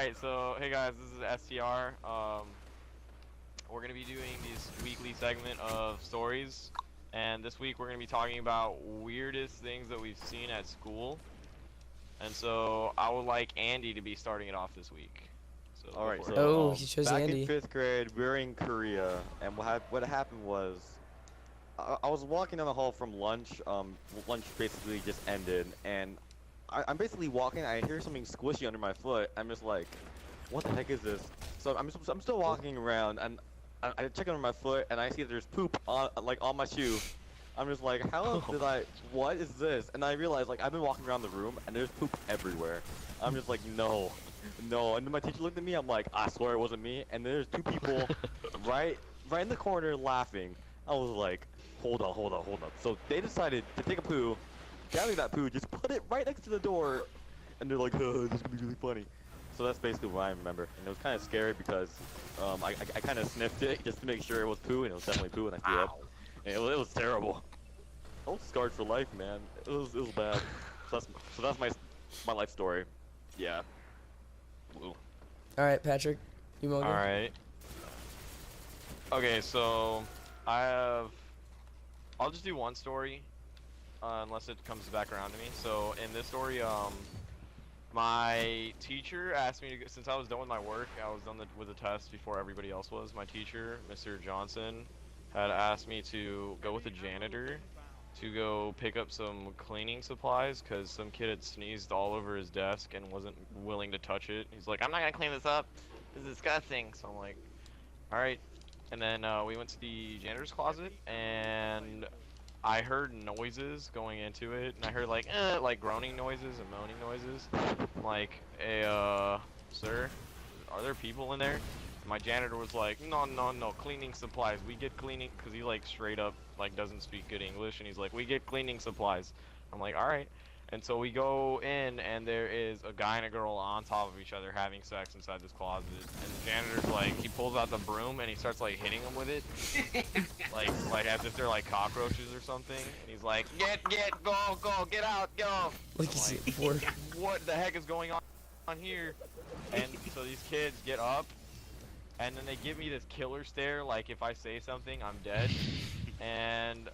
Alright, so hey guys, this is STR. We're gonna be doing this weekly segment of stories, and this week we're gonna be talking about weirdest things that we've seen at school. And so I would like Andy to be starting it off this week. So All right. for it. So he chose back Andy. in 5th grade, we were in Korea, and what happened was, I was walking down the hall from lunch. Lunch basically just ended, and I'm basically walking. I hear something squishy under my foot. I'm just like, what the heck is this? So I'm still walking around, and I check under my foot, and I see that there's poop on my shoe. I'm just like, what is this? And I realize, like, I've been walking around the room, and there's poop everywhere. I'm just like, no. And then my teacher looked at me, I'm like, I swear it wasn't me. And there's two people right in the corner laughing. I was like, hold on. So they decided to take a poo, gather that poo, just put it right next to the door, and they're like, oh, this is gonna be really funny. So that's basically what I remember. And it was kind of scary because I kind of sniffed it just to make sure it was poo, and it was definitely poo, and I threw up. And it was terrible. I was scarred for life, man. It was bad. So that's my life story. Yeah. Woo. All right, Patrick, you want to go? All right. Okay, so I'll just do one story, unless it comes back around to me. So in this story, my teacher asked me to go, since I was done with my work, I was done with the test before everybody else was. My teacher, Mr. Johnson, had asked me to go with the janitor to go pick up some cleaning supplies because some kid had sneezed all over his desk and wasn't willing to touch it. He's like, I'm not gonna clean this up. This is disgusting. So I'm like, all right. And then we went to the janitor's closet, and I heard noises going into it, and I heard like groaning noises and moaning noises. I'm like, hey, sir, are there people in there? And my janitor was like, no, cleaning supplies. We get cleaning, because he like straight up like doesn't speak good English, and he's like, we get cleaning supplies. I'm like, all right. And so we go in, and there is a guy and a girl on top of each other having sex inside this closet. And the janitor's like, he pulls out the broom and he starts like hitting them with it, like as if they're like cockroaches or something. And he's like, go, get out, go. Like you said before. What the heck is going on here? And so these kids get up, and then they give me this killer stare, like if I say something, I'm dead. And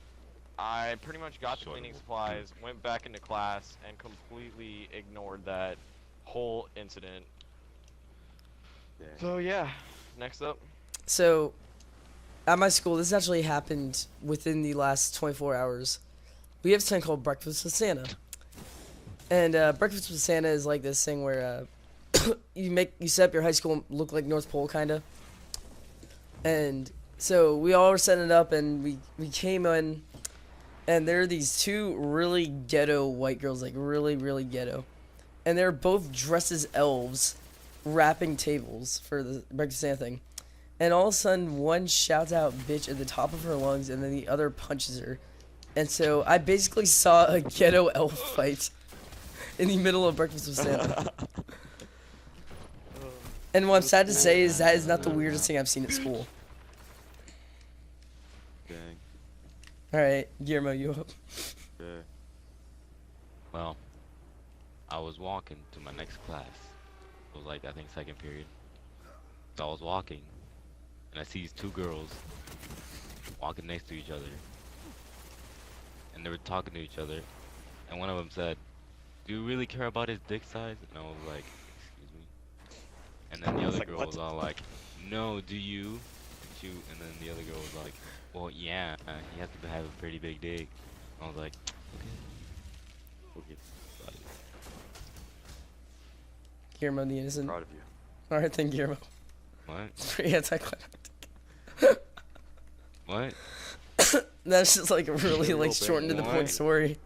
I pretty much got the cleaning supplies, went back into class, and completely ignored that whole incident. Dang. So yeah, next up. So, at my school, this actually happened within the last 24 hours. We have this thing called Breakfast with Santa. And Breakfast with Santa is like this thing where you set up your high school look like North Pole, kind of. And so we all were setting it up, and we came in, and there are these two really ghetto white girls, like really, really ghetto. And they're both dressed as elves, wrapping tables for the Breakfast Santa thing. And all of a sudden, one shouts out bitch at the top of her lungs, and then the other punches her. And so I basically saw a ghetto elf fight in the middle of Breakfast with Santa. And what I'm sad to say is that is not the weirdest thing I've seen at school. Dang. Alright, Guillermo, you up? Yeah. Well, I was walking to my next class. It was like, I think, second period. So I was walking, and I see these two girls walking next to each other. And they were talking to each other. And one of them said, do you really care about his dick size? And I was like, excuse me. And then the other girl was all like, no, do you? And then the other girl was like, well, yeah, he has to have a pretty big dick. I was like, okay. Got it. Guillermo the Innocent. Proud of you. Alright, then Guillermo. What? It's pretty anticlimactic. What? That's just like a really like shortened to the point What? story.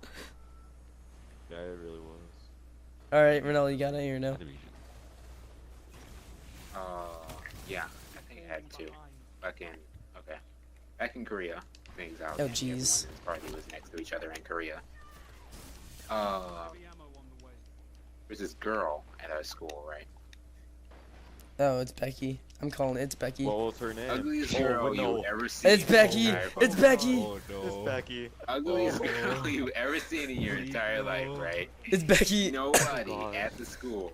Yeah, it really was. Alright, Ronaldo, you got it or no? Yeah, I think I had two. Back in Korea. I think I was Oh, in jeez. everyone's party was next to each other in Korea. There's this girl at our school, right? Oh, it's Becky. I'm calling it. It's Becky. What was her name? Ugliest Oh, girl no. you've ever seen. It's Becky. It's Becky. Oh no. It's Becky. Ugliest girl you've ever seen in your entire life, right? It's Becky. Nobody at the school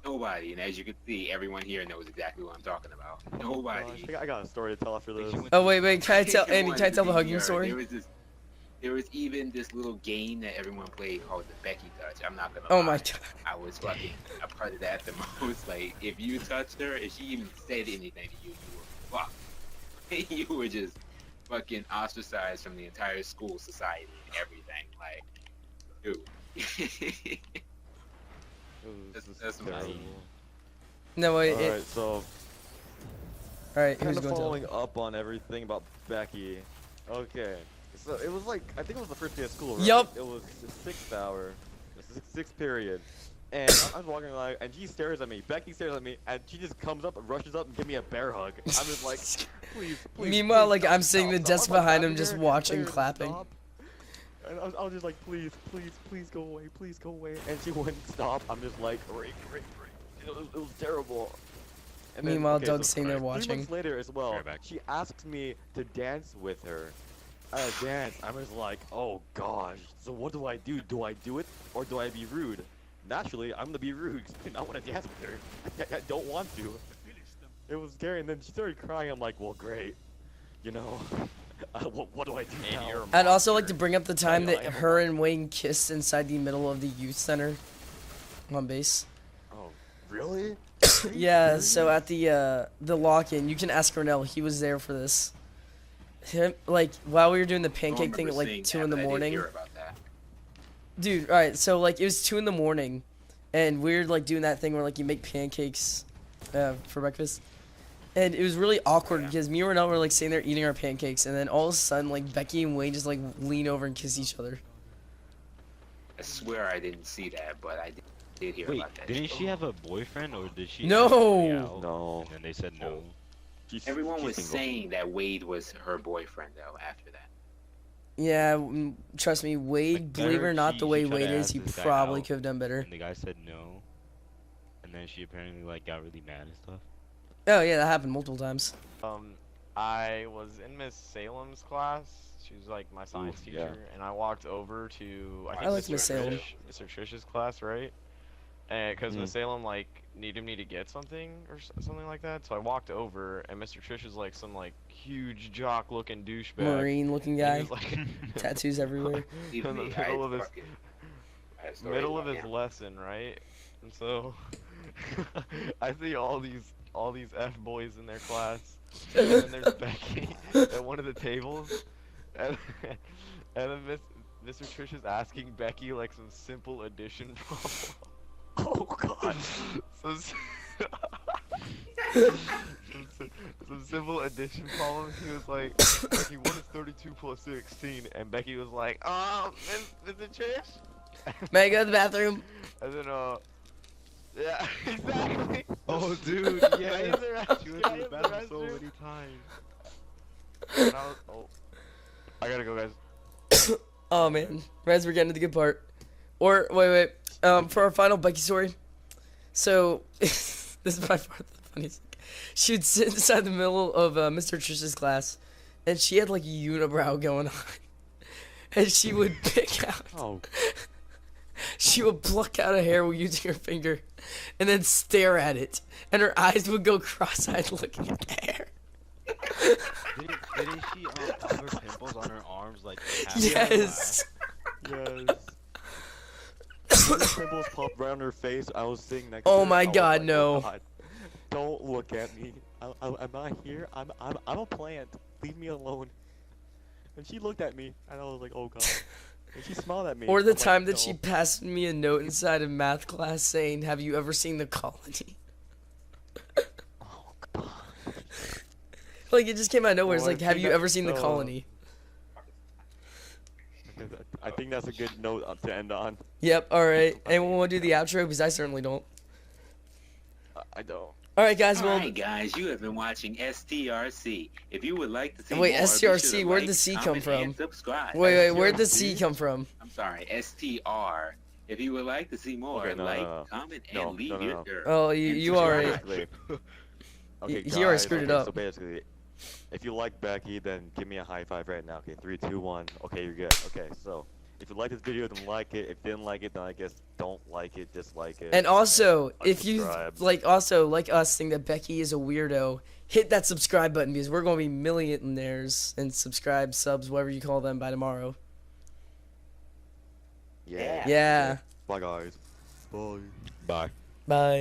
Nobody. And as you can see, everyone here knows exactly what I'm talking about. Nobody. I got a story to tell after this. Oh wait, can I tell Andy? Can I tell the Everyone hugging here, story? There was even this little game that everyone played called the Becky Touch. I'm not gonna Oh lie. my god. I was fucking a part of that the most. Like, if you touched her, if she even said anything to you, you were fucked. You were just fucking ostracized from the entire school, society, and everything. Like, dude. That's terrible. my No wait. Alright, so All right, kind who's of going to? following up on everything about Becky. Okay, so it was like, I think it was the first day of school, right? Yup. It was the sixth hour, the sixth period, and I was walking along, and she stares at me. Becky stares at me, and she just comes up, rushes up, and gives me a bear hug. I'm just like, please. Meanwhile, please, like stop, I'm sitting in the stop, desk stop. I'm, like, behind him, laughing just here, watching, and clapping. stop. And I was just like, please go away, and she wouldn't stop. I'm just like, right. It was terrible. And then, Meanwhile, okay, Doug's so sitting there 3 watching. months later as well, Right back. she asks me to dance with her. Dance. I'm just like, oh gosh. So what do I do? Do I do it or do I be rude? Naturally, I'm gonna be rude. I don't want to dance with her. I don't want to. It was scary, and then she started crying. I'm like, well, great. You know, what do I do now? I'd also like to bring up the time I that am a her and Wayne kissed inside the middle of the youth center on base. Oh, really? Yeah, so at the lock-in, you can ask Cornell. He was there for this. Him, like, while we were doing the pancake thing at like 2 in the morning. Dude, alright, so like it was 2 in the morning, and we were like doing that thing where like you make pancakes for breakfast. And it was really awkward because me and Renell were like sitting there eating our pancakes, and then all of a sudden like Becky and Wayne just like lean over and kiss each other. I swear I didn't see that, but I did hear Wait, about that. didn't she have a boyfriend or did she? No! ask somebody out, No. And then they said no. Everyone was She's single. saying that Wade was her boyfriend, though, after that. Yeah, trust me, Wade, Like, believe it or her, not, she- the she way tried to Wade is, ask he this guy probably out. could have done better. And the guy said no. And then she apparently like got really mad and stuff. Oh yeah, that happened multiple times. I was in Miss Salem's class. She was like my science Ooh, teacher, yeah. and I walked over to I liked Miss Salem. Mr. Trish's class, right? And because Miss Mhm. Salem like needed me to get something or something like that, so I walked over, and Mr. Trish is like some like huge jock-looking douchebag. Marine-looking And guy, he was, like, tattoos everywhere. Believe in the me, middle I of his fucking- I had a story middle of about his him. lesson, right? And so I see all these F boys in their class, and then there's Becky at one of the tables, and then Mr. Trish is asking Becky like some simple addition problem. Oh god. some, some simple addition problem. He was like, Becky, what is 32 plus 16? And Becky was like, Mr. Trish? May I go to the bathroom? And then, yeah, exactly. Oh, dude, yeah. Guys are at- She went guys to the are bathroom at so you. many times. And I was, I gotta go, guys. Oh man, Rez, we're getting to the good part. Or wait. For our final Becky story. So this is by far the funniest. She would sit inside the middle of Mr. Trish's class, and she had like a unibrow going on, and she would pick out. Oh. She would pluck out a hair using her finger, and then stare at it, and her eyes would go cross-eyed looking at the hair. Didn't she have her pimples on her arms like half Yes. Yes. When the pimples popped right on her face, I was sitting next Oh to her. my I was God, like, no. Oh God, don't look at me. I'm not here. I'm a plant. Leave me alone. And she looked at me, and I was like, oh god. And she smiled at me. Or the I'm like, time that no. she passed me a note inside of math class saying, "Have you ever seen The Colony?" Oh god. Like it just came out of nowhere. It's Well, I like, "Have think you that- ever seen The so- Colony?" I think that's a good note to end on. Yep. All right. Anyone want to do the outro? Because I certainly don't. I don't. All right, guys. Well, Alright guys, you have been watching STRC. If you would like to see Wait, more, be STRC, sure to where'd like, the C come comment, from? and subscribe. wait. Where'd the STRC? C come from? I'm sorry, STR. If you would like to see more, Okay, no, like, no. comment, No, and leave no, no, your no. dirt. Oh, you And already. subscribe. Okay, He already guys, screwed it okay, up. So basically, if you like Becky, then give me a high five right now. Okay, 3, 2, 1. Okay, you're good. Okay, so If you like this video, then like it. If you didn't like it, then I guess don't like it, dislike it. And also, if you Unsubscribe. like us think that Becky is a weirdo, hit that subscribe button because we're gonna be millionaires and subs, whatever you call them, by tomorrow. Yeah. Yeah. Bye, guys. Bye. Bye. Bye.